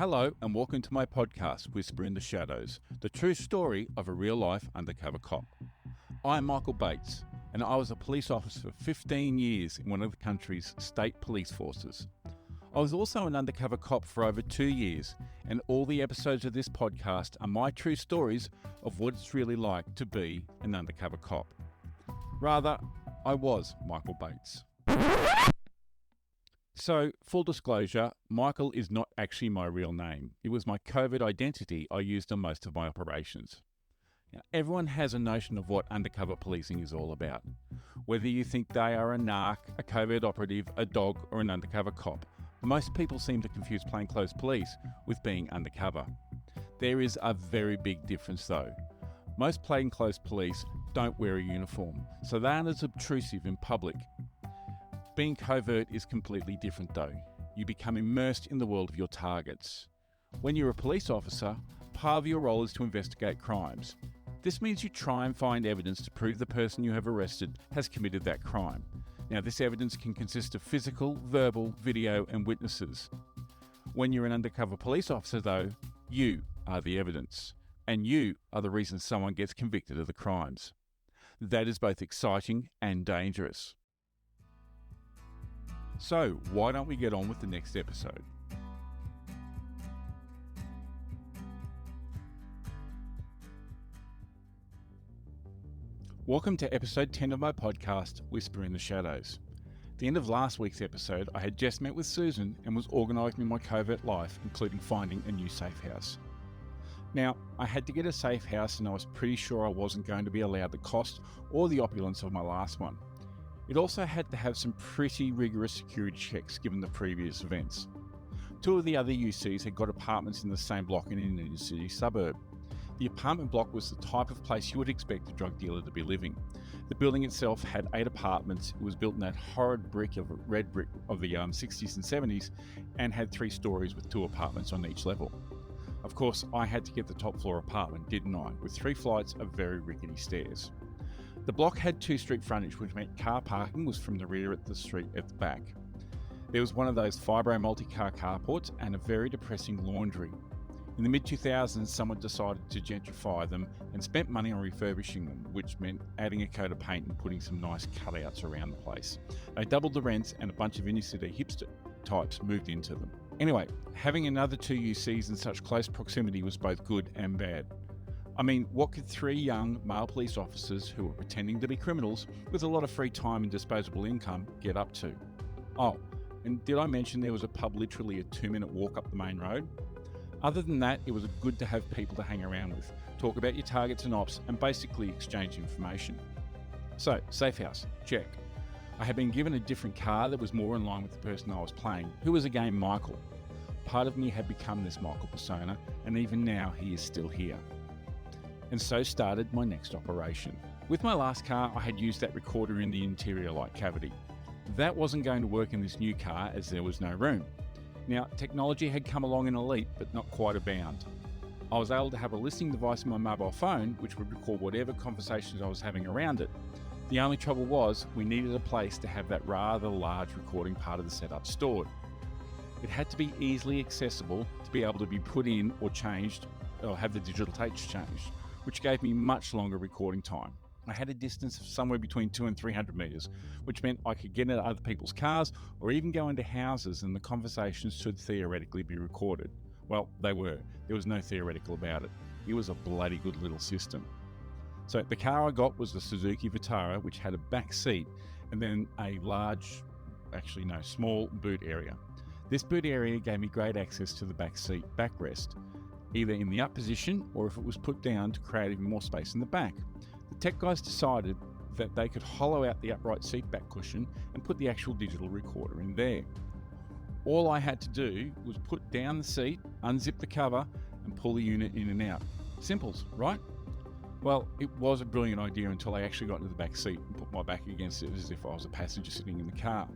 Hello and welcome to my podcast, Whisper in the Shadows, the true story of a real-life undercover cop. I'm Michael Bates, and I was a police officer for 15 years in one of the country's state police forces. I was also an undercover cop for over 2 years, and all the episodes of this podcast are my true stories of what it's really like to be an undercover cop. Rather, I was Michael Bates. So, full disclosure, Michael is not actually my real name. It was my COVID identity I used on most of my operations. Now, everyone has a notion of what undercover policing is all about. Whether you think they are a narc, a covert operative, a dog, or an undercover cop, most people seem to confuse plainclothes police with being undercover. There is a very big difference though. Most plainclothes police don't wear a uniform, so they aren't as obtrusive in public. Being covert is completely different though. You become immersed in the world of your targets. When you're a police officer, part of your role is to investigate crimes. This means you try and find evidence to prove the person you have arrested has committed that crime. Now, this evidence can consist of physical, verbal, video, and witnesses. When you're an undercover police officer though, you are the evidence, and you are the reason someone gets convicted of the crimes. That is both exciting and dangerous. So, why don't we get on with the next episode? Welcome to episode 10 of my podcast, Whisper in the Shadows. At the end of last week's episode, I had just met with Susan and was organising my covert life, including finding a new safe house. Now, I had to get a safe house and I was pretty sure I wasn't going to be allowed the cost or the opulence of my last one. It also had to have some pretty rigorous security checks given the previous events. 2 of the other UCs had got apartments in the same block in an inner city suburb. The apartment block was the type of place you would expect a drug dealer to be living. The building itself had 8 apartments. It was built in that horrid red brick of the 60s and 70s and had 3 stories with 2 apartments on each level. Of course, I had to get the top floor apartment, didn't I, with 3 flights of very rickety stairs. The block had 2 street frontage, which meant car parking was from the rear at the street at the back. There was one of those fibro multi-car carports and a very depressing laundry. In the mid-2000s, someone decided to gentrify them and spent money on refurbishing them, which meant adding a coat of paint and putting some nice cutouts around the place. They doubled the rents and a bunch of inner-city hipster types moved into them. Anyway, having another 2 UCs in such close proximity was both good and bad. I mean, what could 3 young male police officers who were pretending to be criminals with a lot of free time and disposable income get up to? Oh, and did I mention there was a pub literally a 2-minute walk up the main road? Other than that, it was good to have people to hang around with, talk about your targets and ops, and basically exchange information. So, safe house, check. I had been given a different car that was more in line with the person I was playing, who was again Michael. Part of me had become this Michael persona, and even now he is still here. And so started my next operation. With my last car, I had used that recorder in the interior light cavity. That wasn't going to work in this new car as there was no room. Now, technology had come along in a leap, but not quite a bound. I was able to have a listening device on my mobile phone, which would record whatever conversations I was having around it. The only trouble was, we needed a place to have that rather large recording part of the setup stored. It had to be easily accessible to be able to be put in or changed, or have the digital tapes changed, which gave me much longer recording time. I had a distance of somewhere between 200 and 300 metres, which meant I could get into other people's cars or even go into houses and the conversations should theoretically be recorded. Well, they were. There was no theoretical about it. It was a bloody good little system. So the car I got was the Suzuki Vitara, which had a back seat and then a small boot area. This boot area gave me great access to the back seat backrest, either in the up position or if it was put down to create even more space in the back. The tech guys decided that they could hollow out the upright seat back cushion and put the actual digital recorder in there. All I had to do was put down the seat, unzip the cover and pull the unit in and out. Simples, right? Well, it was a brilliant idea until I actually got into the back seat and put my back against it as if I was a passenger sitting in the car.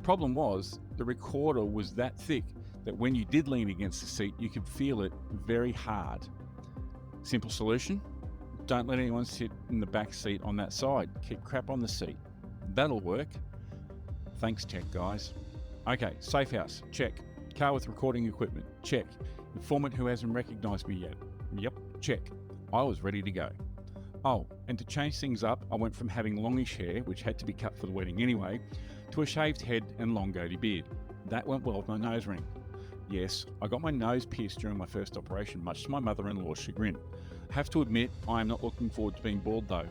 Problem was, the recorder was that thick that when you did lean against the seat, you could feel it very hard. Simple solution? Don't let anyone sit in the back seat on that side. Keep crap on the seat. That'll work. Thanks, tech guys. Okay, safe house, check. Car with recording equipment, check. Informant who hasn't recognised me yet, yep, check. I was ready to go. Oh, and to change things up, I went from having longish hair, which had to be cut for the wedding anyway, to a shaved head and long goatee beard. That went well with my nose ring. Yes, I got my nose pierced during my first operation, much to my mother-in-law's chagrin. I have to admit, I am not looking forward to being bald though.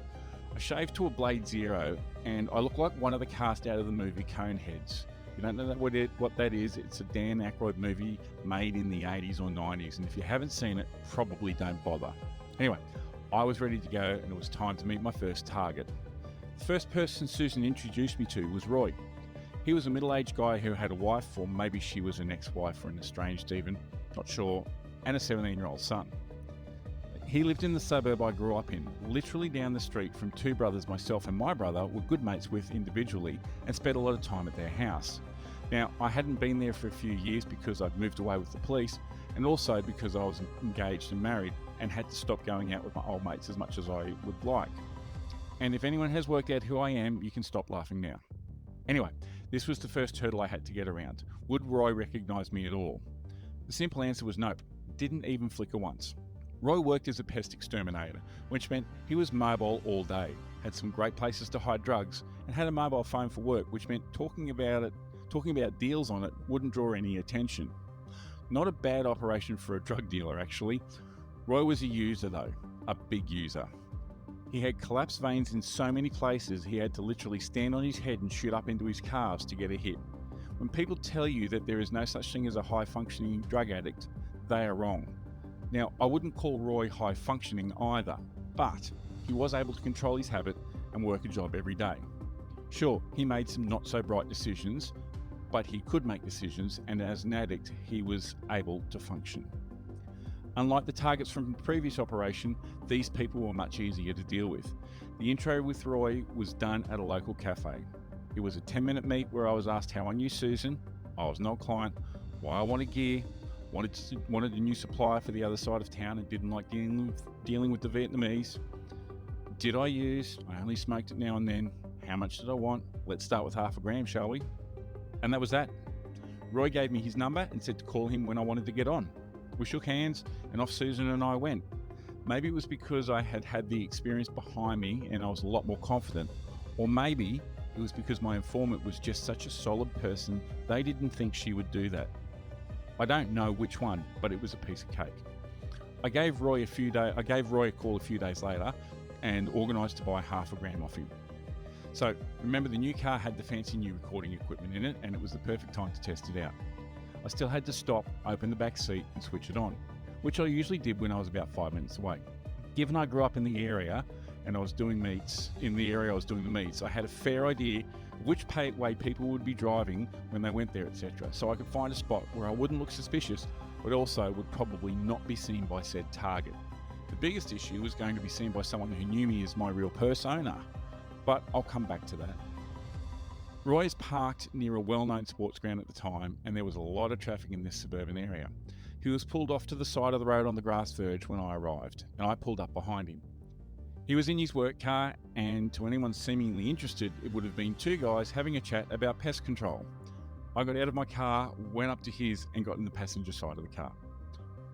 I shaved to a Blade Zero, and I look like one of the cast out of the movie Coneheads. You don't know what that is? It's a Dan Aykroyd movie made in the 80s or 90s, and if you haven't seen it, probably don't bother. Anyway, I was ready to go, and it was time to meet my first target. The first person Susan introduced me to was Roy. He was a middle-aged guy who had a wife, or maybe she was an ex-wife or an estranged even, not sure, and a 17-year-old son. He lived in the suburb I grew up in, literally down the street from two brothers myself and my brother were good mates with individually and spent a lot of time at their house. Now, I hadn't been there for a few years because I'd moved away with the police, and also because I was engaged and married and had to stop going out with my old mates as much as I would like. And if anyone has worked out who I am, you can stop laughing now. Anyway, this was the first hurdle I had to get around. Would Roy recognise me at all? The simple answer was nope, didn't even flicker once. Roy worked as a pest exterminator, which meant he was mobile all day, had some great places to hide drugs, and had a mobile phone for work, which meant talking about deals on it wouldn't draw any attention. Not a bad operation for a drug dealer, actually. Roy was a user though, a big user. He had collapsed veins in so many places he had to literally stand on his head and shoot up into his calves to get a hit. When people tell you that there is no such thing as a high-functioning drug addict, they are wrong. Now, I wouldn't call Roy high-functioning either, but he was able to control his habit and work a job every day. Sure, he made some not-so-bright decisions, but he could make decisions, and as an addict, he was able to function. Unlike the targets from the previous operation, these people were much easier to deal with. The intro with Roy was done at a local cafe. It was a 10-minute meet where I was asked how I knew Susan, I was not a client, why I wanted gear, wanted a new supplier for the other side of town and didn't like dealing with the Vietnamese. Did I use? I only smoked it now and then. How much did I want? Let's start with half a gram, shall we? And that was that. Roy gave me his number and said to call him when I wanted to get on. We shook hands and off Susan and I went. Maybe it was because I had had the experience behind me and I was a lot more confident. Or maybe it was because my informant was just such a solid person they didn't think she would do that. I don't know which one, but it was a piece of cake. I gave Roy a call a few days later and organised to buy half a gram off him. So remember, the new car had the fancy new recording equipment in it, and it was the perfect time to test it out. I still had to stop, open the back seat and switch it on, which I usually did when I was about 5 minutes away. Given I grew up in the area and I was doing the meets, I had a fair idea of which way people would be driving when they went there, etc. So I could find a spot where I wouldn't look suspicious, but also would probably not be seen by said target. The biggest issue was going to be seen by someone who knew me as my real persona, but I'll come back to that. Roy is parked near a well-known sports ground at the time, and there was a lot of traffic in this suburban area. He was pulled off to the side of the road on the grass verge when I arrived, and I pulled up behind him. He was in his work car, and to anyone seemingly interested, it would have been two guys having a chat about pest control. I got out of my car, went up to his, and got in the passenger side of the car.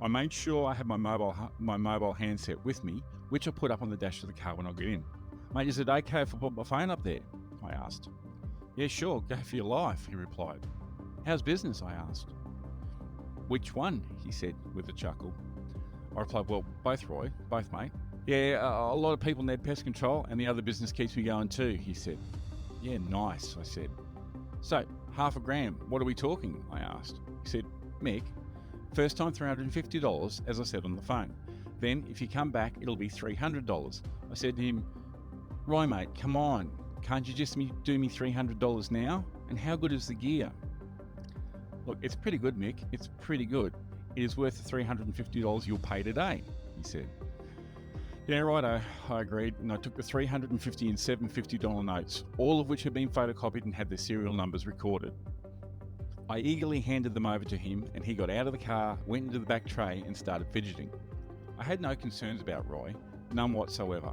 I made sure I had my mobile handset with me, which I put up on the dash of the car when I got in. "Mate, is it okay if I put my phone up there?" I asked. "Yeah, sure, go for your life," he replied. "How's business?" I asked. "Which one?" he said with a chuckle. I replied, "Well, both, Roy, both, mate." "Yeah, a lot of people need pest control and the other business keeps me going too," he said. "Yeah, nice," I said. "So, half a gram, what are we talking?" I asked. He said, "Mick, first time $350, as I said on the phone. Then, if you come back, it'll be $300. I said to him, "Roy, mate, come on. Can't you just do me $300 now? And how good is the gear?" "Look, it's pretty good, Mick. It's pretty good. It is worth the $350 you'll pay today," he said. "Yeah, righto," I agreed, and I took the $350 and $750 notes, all of which had been photocopied and had their serial numbers recorded. I eagerly handed them over to him, and he got out of the car, went into the back tray, and started fidgeting. I had no concerns about Roy, none whatsoever.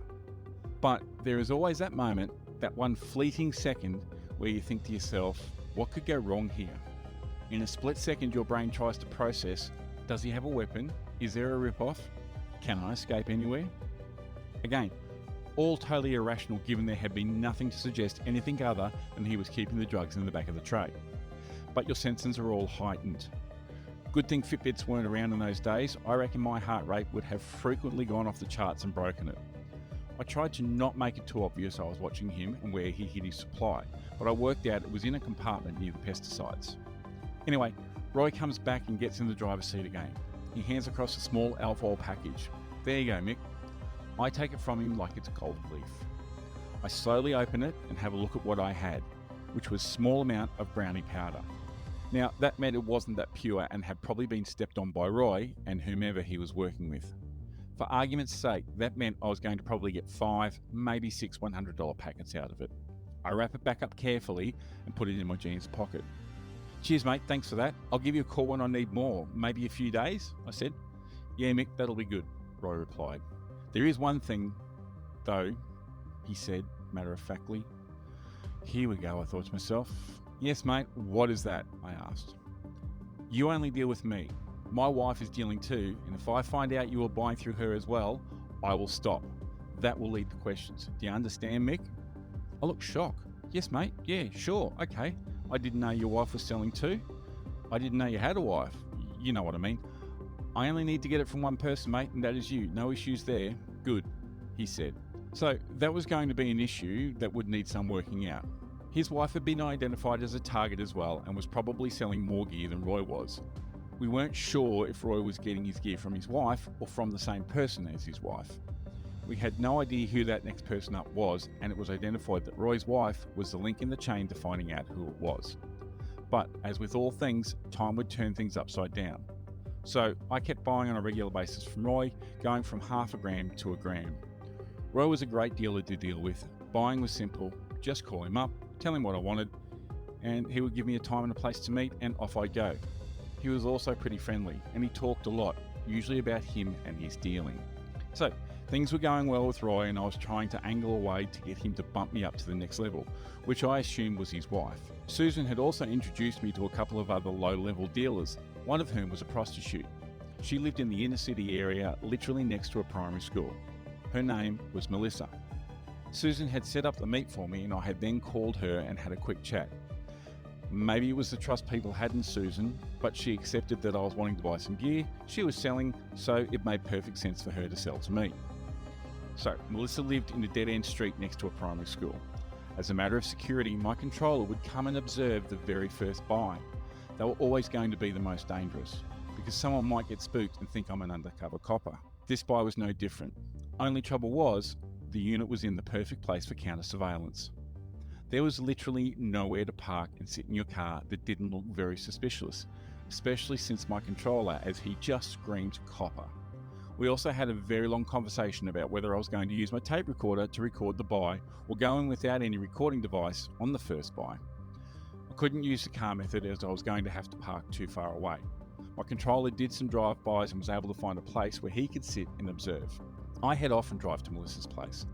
But there is always that moment, that one fleeting second, where you think to yourself, what could go wrong here? In a split second, your brain tries to process, does he have a weapon? Is there a rip-off? Can I escape anywhere? Again, all totally irrational given there had been nothing to suggest anything other than he was keeping the drugs in the back of the tray. But your senses are all heightened. Good thing Fitbits weren't around in those days. I reckon my heart rate would have frequently gone off the charts and broken it. I tried to not make it too obvious I was watching him and where he hid his supply, but I worked out it was in a compartment near the pesticides. Anyway, Roy comes back and gets in the driver's seat again. He hands across a small alfoil package. There you go, Mick. I take it from him like it's a gold leaf. I slowly open it and have a look at what I had, which was a small amount of brownie powder. Now, that meant it wasn't that pure and had probably been stepped on by Roy and whomever he was working with. For argument's sake, that meant I was going to probably get 5, maybe 6 $100 packets out of it. I wrap it back up carefully and put it in my jeans pocket. Cheers, mate, thanks for that. I'll give you a call when I need more, maybe a few days, I said. Yeah, Mick, that'll be good, Roy replied. There is one thing, though, he said, matter-of-factly. Here we go, I thought to myself. Yes, mate, what is that? I asked. You only deal with me. My wife is dealing too, and if I find out you are buying through her as well, I will stop. That will lead to questions. Do you understand, Mick? I looked shocked. Yes, mate. Yeah, sure. Okay. I didn't know your wife was selling too. I didn't know you had a wife. You know what I mean. I only need to get it from one person, mate, and that is you. No issues there. Good, he said. So that was going to be an issue that would need some working out. His wife had been identified as a target as well and was probably selling more gear than Roy was. We weren't sure if Roy was getting his gear from his wife or from the same person as his wife. We had no idea who that next person up was, and it was identified that Roy's wife was the link in the chain to finding out who it was. But as with all things, time would turn things upside down. So I kept buying on a regular basis from Roy, going from half a gram to a gram. Roy was a great dealer to deal with. Buying was simple. Just call him up, tell him what I wanted, and he would give me a time and a place to meet, and off I'd go. He was also pretty friendly, and he talked a lot, usually about him and his dealing. So things were going well with Roy, and I was trying to angle a way to get him to bump me up to the next level, which I assumed was his wife. Susan had also introduced me to a couple of other low-level dealers, one of whom was a prostitute. She lived in the inner city area, literally next to a primary school. Her name was Melissa. Susan had set up the meet for me, and I had then called her and had a quick chat. Maybe it was the trust people had in Susan, but she accepted that I was wanting to buy some gear, she was selling, so it made perfect sense for her to sell to me. So, Melissa lived in a dead-end street next to a primary school. As a matter of security, my controller would come and observe the very first buy. They were always going to be the most dangerous, because someone might get spooked and think I'm an undercover copper. This buy was no different. Only trouble was, the unit was in the perfect place for counter surveillance. There was literally nowhere to park and sit in your car that didn't look very suspicious, especially since my controller, as he just screamed copper. We also had a very long conversation about whether I was going to use my tape recorder to record the buy or going without any recording device on the first buy. I couldn't use the car method as I was going to have to park too far away. My controller did some drive-bys and was able to find a place where he could sit and observe. I head off and drive to Melissa's place.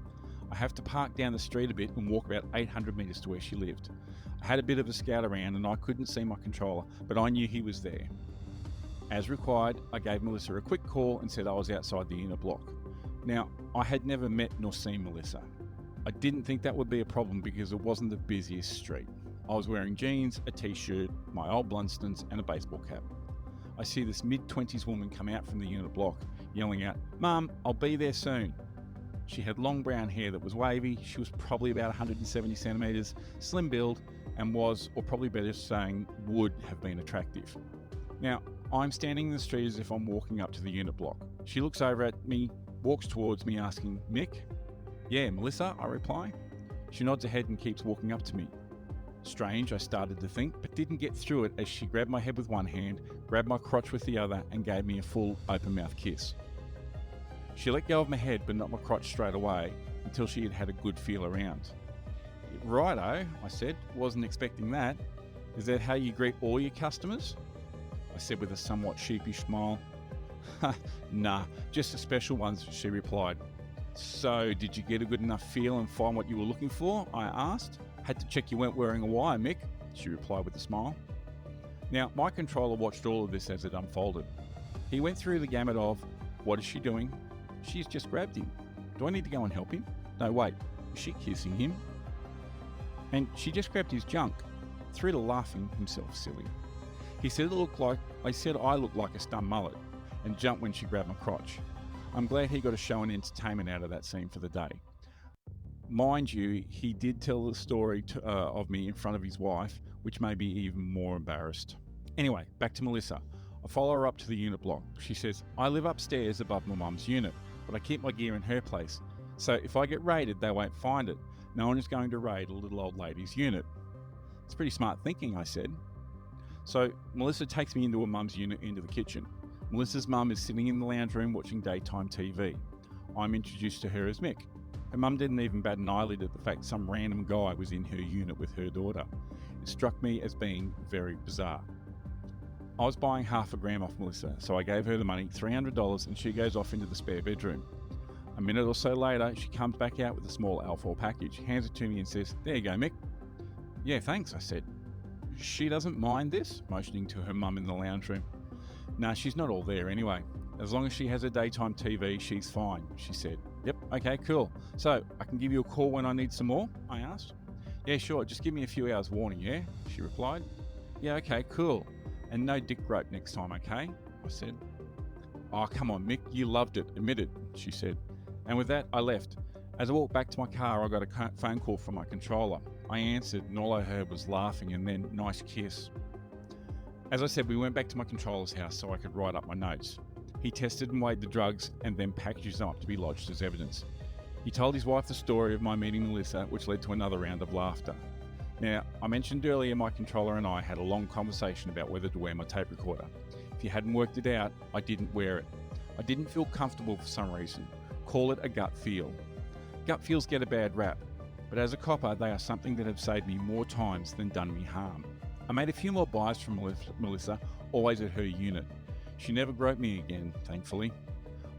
I have to park down the street a bit and walk about 800 metres to where she lived. I had a bit of a scout around and I couldn't see my controller, but I knew he was there. As required, I gave Melissa a quick call and said I was outside the inner block. Now, I had never met nor seen Melissa. I didn't think that would be a problem because it wasn't the busiest street. I was wearing jeans, a t-shirt, my old Blunstones and a baseball cap. I see this mid-20s woman come out from the unit block, yelling out, "Mum, I'll be there soon." She had long brown hair that was wavy, she was probably about 170 centimetres, slim build, and was, or probably better saying, would have been attractive. Now, I'm standing in the street as if I'm walking up to the unit block. She looks over at me, walks towards me asking, "Mick?" "Yeah, Melissa," I reply. She nods her head and keeps walking up to me. Strange, I started to think, but didn't get through it as she grabbed my head with one hand, grabbed my crotch with the other, and gave me a full open-mouth kiss. She let go of my head but not my crotch straight away until she had had a good feel around. "Righto," I said, "wasn't expecting that. Is that how you greet all your customers?" I said with a somewhat sheepish smile. "Nah, just the special ones," she replied. "So, did you get a good enough feel and find what you were looking for?" I asked. "Had to check you weren't wearing a wire, Mick," she replied with a smile. Now, my controller watched all of this as it unfolded. He went through the gamut of, what is she doing? She's just grabbed him. Do I need to go and help him? No, wait, is she kissing him? And she just grabbed his junk, through to laughing himself silly. He said I looked like a stun mullet, and jumped when she grabbed my crotch. I'm glad he got a show and entertainment out of that scene for the day. Mind you, he did tell the story of me in front of his wife, which made me even more embarrassed. Anyway, back to Melissa. I follow her up to the unit block. She says, I live upstairs above my mum's unit, but I keep my gear in her place. So if I get raided, they won't find it. No one is going to raid a little old lady's unit. It's pretty smart thinking, I said. So Melissa takes me into her mum's unit into the kitchen. Melissa's mum is sitting in the lounge room watching daytime TV. I'm introduced to her as Mick. Her mum didn't even bat an eyelid at the fact some random guy was in her unit with her daughter. It struck me as being very bizarre. I was buying half a gram off Melissa, so I gave her the money, $300, and she goes off into the spare bedroom. A minute or so later, she comes back out with a small L4 package, hands it to me and says, there you go, Mick. Yeah, thanks, I said. She doesn't mind this, motioning to her mum in the lounge room. Nah, she's not all there anyway. As long as she has a daytime TV, she's fine, she said. Yep, okay, cool. So, I can give you a call when I need some more? I asked. Yeah, sure, just give me a few hours warning, yeah? She replied. Yeah, okay, cool. And no dick rope next time, okay? I said. Oh, come on, Mick, you loved it, admit it, she said. And with that, I left. As I walked back to my car, I got a phone call from my controller. I answered, and all I heard was laughing and then, nice kiss. As I said, we went back to my controller's house so I could write up my notes. He tested and weighed the drugs and then packaged them up to be lodged as evidence. He told his wife the story of my meeting Melissa, which led to another round of laughter. Now, I mentioned earlier my controller and I had a long conversation about whether to wear my tape recorder. If you hadn't worked it out, I didn't wear it. I didn't feel comfortable for some reason. Call it a gut feel. Gut feels get a bad rap, but as a copper, they are something that have saved me more times than done me harm. I made a few more buys from Melissa, always at her unit. She never groped me again, thankfully.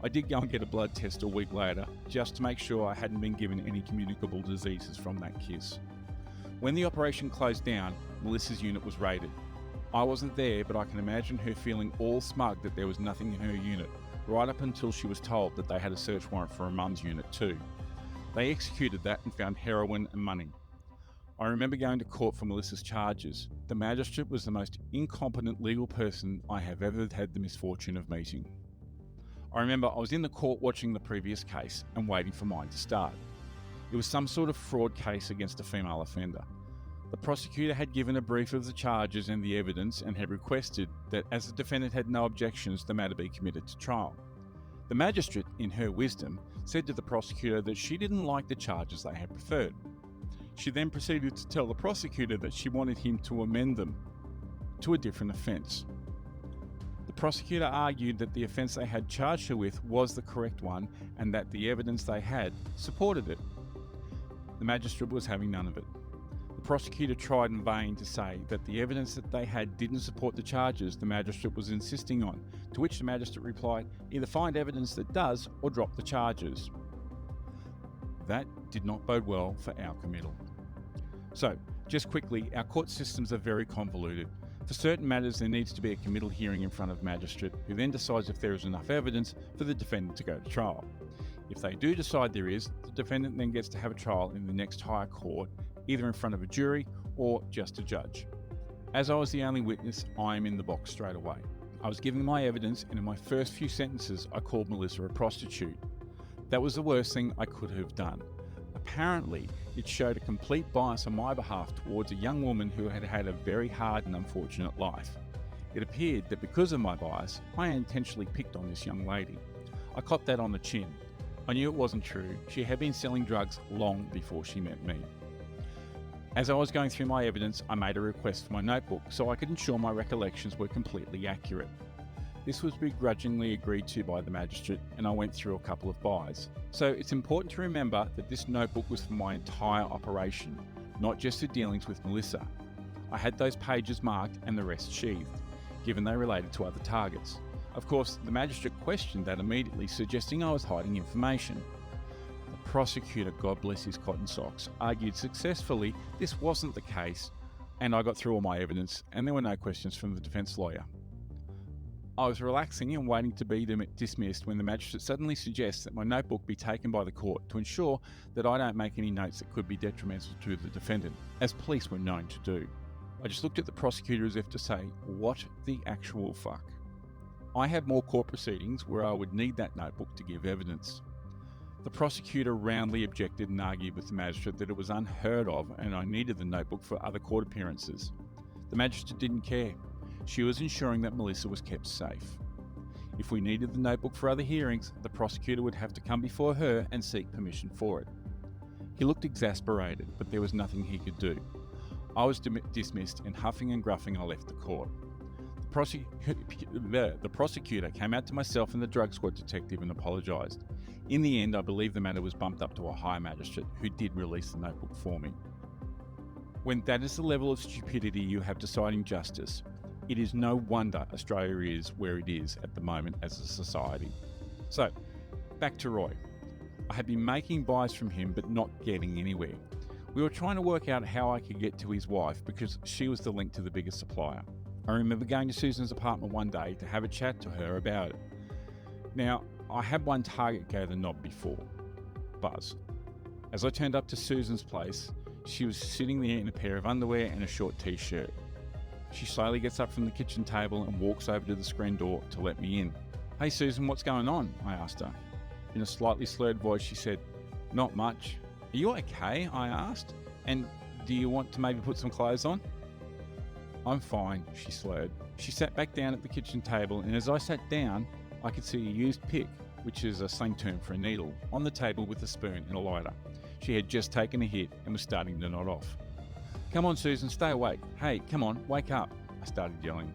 I did go and get a blood test a week later, just to make sure I hadn't been given any communicable diseases from that kiss. When the operation closed down, Melissa's unit was raided. I wasn't there, but I can imagine her feeling all smug that there was nothing in her unit, right up until she was told that they had a search warrant for her mum's unit too. They executed that and found heroin and money. I remember going to court for Melissa's charges. The magistrate was the most incompetent legal person I have ever had the misfortune of meeting. I remember I was in the court watching the previous case and waiting for mine to start. It was some sort of fraud case against a female offender. The prosecutor had given a brief of the charges and the evidence and had requested that as the defendant had no objections, the matter be committed to trial. The magistrate, in her wisdom, said to the prosecutor that she didn't like the charges they had preferred. She then proceeded to tell the prosecutor that she wanted him to amend them to a different offence. The prosecutor argued that the offence they had charged her with was the correct one and that the evidence they had supported it. The magistrate was having none of it. The prosecutor tried in vain to say that the evidence that they had didn't support the charges the magistrate was insisting on, to which the magistrate replied, either find evidence that does or drop the charges. That did not bode well for our committal. So, just quickly, our court systems are very convoluted. For certain matters, there needs to be a committal hearing in front of a magistrate who then decides if there is enough evidence for the defendant to go to trial. If they do decide there is, the defendant then gets to have a trial in the next higher court, either in front of a jury or just a judge. As I was the only witness, I am in the box straight away. I was giving my evidence, and in my first few sentences, I called Melissa a prostitute. That was the worst thing I could have done. Apparently, it showed a complete bias on my behalf towards a young woman who had had a very hard and unfortunate life. It appeared that because of my bias, I intentionally picked on this young lady. I copped that on the chin. I knew it wasn't true. She had been selling drugs long before she met me. As I was going through my evidence, I made a request for my notebook so I could ensure my recollections were completely accurate. This was begrudgingly agreed to by the magistrate, and I went through a couple of buys. So it's important to remember that this notebook was for my entire operation, not just the dealings with Melissa. I had those pages marked and the rest sheathed, given they related to other targets. Of course, the magistrate questioned that immediately, suggesting I was hiding information. The prosecutor, God bless his cotton socks, argued successfully this wasn't the case. and I got through all my evidence, and there were no questions from the defence lawyer. I was relaxing and waiting to be dismissed when the magistrate suddenly suggests that my notebook be taken by the court to ensure that I don't make any notes that could be detrimental to the defendant, as police were known to do. I just looked at the prosecutor as if to say, what the actual fuck? I had more court proceedings where I would need that notebook to give evidence. The prosecutor roundly objected and argued with the magistrate that it was unheard of and I needed the notebook for other court appearances. The magistrate didn't care. She was ensuring that Melissa was kept safe. If we needed the notebook for other hearings, the prosecutor would have to come before her and seek permission for it. He looked exasperated, but there was nothing he could do. I was dismissed, and huffing and gruffing I left the court. The prosecutor came out to myself and the drug squad detective and apologised. In the end, I believe the matter was bumped up to a higher magistrate who did release the notebook for me. When that is the level of stupidity you have deciding justice, it is no wonder Australia is where it is at the moment as a society. So, back to Roy. I had been making buys from him but not getting anywhere. We were trying to work out how I could get to his wife because she was the link to the biggest supplier. I remember going to Susan's apartment one day to have a chat to her about it. Now, I had one target go the knob before, Buzz. As I turned up to Susan's place, she was sitting there in a pair of underwear and a short t-shirt. She slowly gets up from the kitchen table and walks over to the screen door to let me in. "Hey Susan, what's going on?" I asked her. In a slightly slurred voice, she said, "Not much." "Are you okay?" I asked. "And do you want to maybe put some clothes on?" "I'm fine," she slurred. She sat back down at the kitchen table, and as I sat down, I could see a used pick, which is a slang term for a needle, on the table with a spoon and a lighter. She had just taken a hit and was starting to nod off. "Come on, Susan, stay awake. Hey, come on, wake up," I started yelling.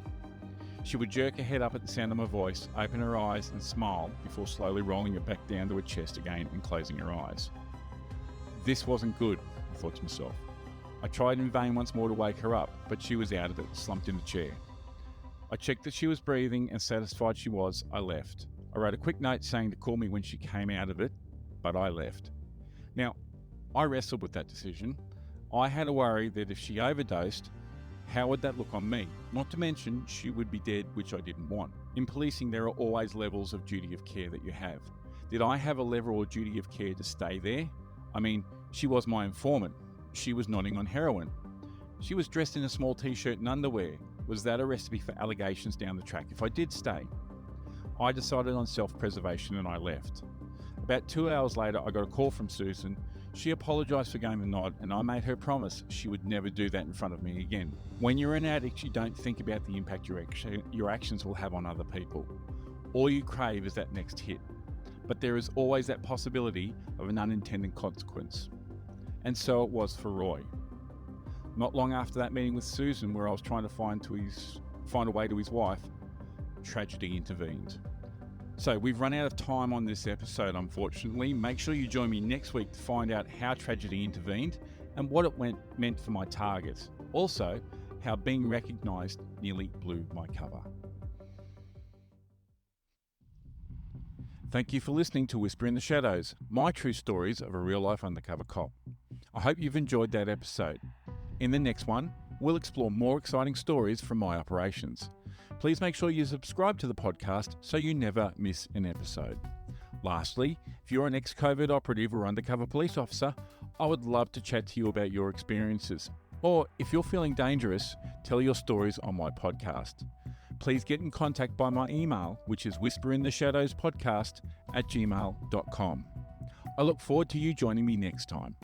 She would jerk her head up at the sound of my voice, open her eyes and smile before slowly rolling it back down to her chest again and closing her eyes. This wasn't good, I thought to myself. I tried in vain once more to wake her up, but she was out of it, slumped in the chair. I checked that she was breathing, and satisfied she was, I left. I wrote a quick note saying to call me when she came out of it, but I left. Now, I wrestled with that decision. I had a worry that if she overdosed, how would that look on me? Not to mention, she would be dead, which I didn't want. In policing, there are always levels of duty of care that you have. Did I have a level of duty of care to stay there? I mean, she was my informant. She was nodding on heroin. She was dressed in a small t-shirt and underwear. Was that a recipe for allegations down the track if I did stay? I decided on self-preservation and I left. About 2 hours later, I got a call from Susan. She apologised for going the nod, and I made her promise she would never do that in front of me again. When you're an addict, you don't think about the impact your actions will have on other people. All you crave is that next hit. But there is always that possibility of an unintended consequence. And so it was for Roy. Not long after that meeting with Susan, where I was trying to find a way to his wife, tragedy intervened. So we've run out of time on this episode, unfortunately. Make sure you join me next week to find out how tragedy intervened and what it meant for my target. Also, how being recognised nearly blew my cover. Thank you for listening to Whisper in the Shadows, my true stories of a real-life undercover cop. I hope you've enjoyed that episode. In the next one, we'll explore more exciting stories from my operations. Please make sure you subscribe to the podcast so you never miss an episode. Lastly, if you're an ex-covert operative or undercover police officer, I would love to chat to you about your experiences. Or if you're feeling dangerous, tell your stories on my podcast. Please get in contact by my email, which is whisperintheshadowspodcast@gmail.com. I look forward to you joining me next time.